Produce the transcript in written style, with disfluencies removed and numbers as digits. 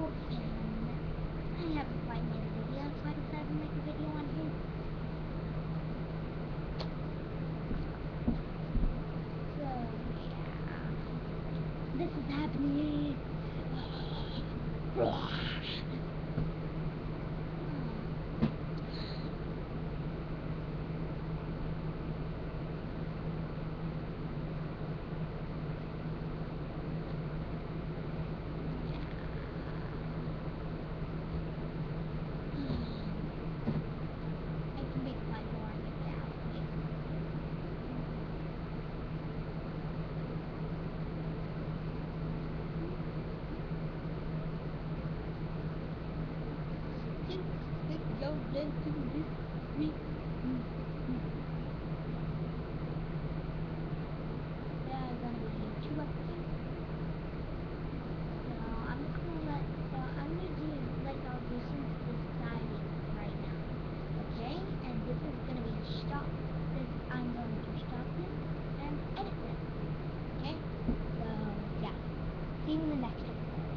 I haven't quite made a video, so I decided to make a video on him. So, yeah. This is happening.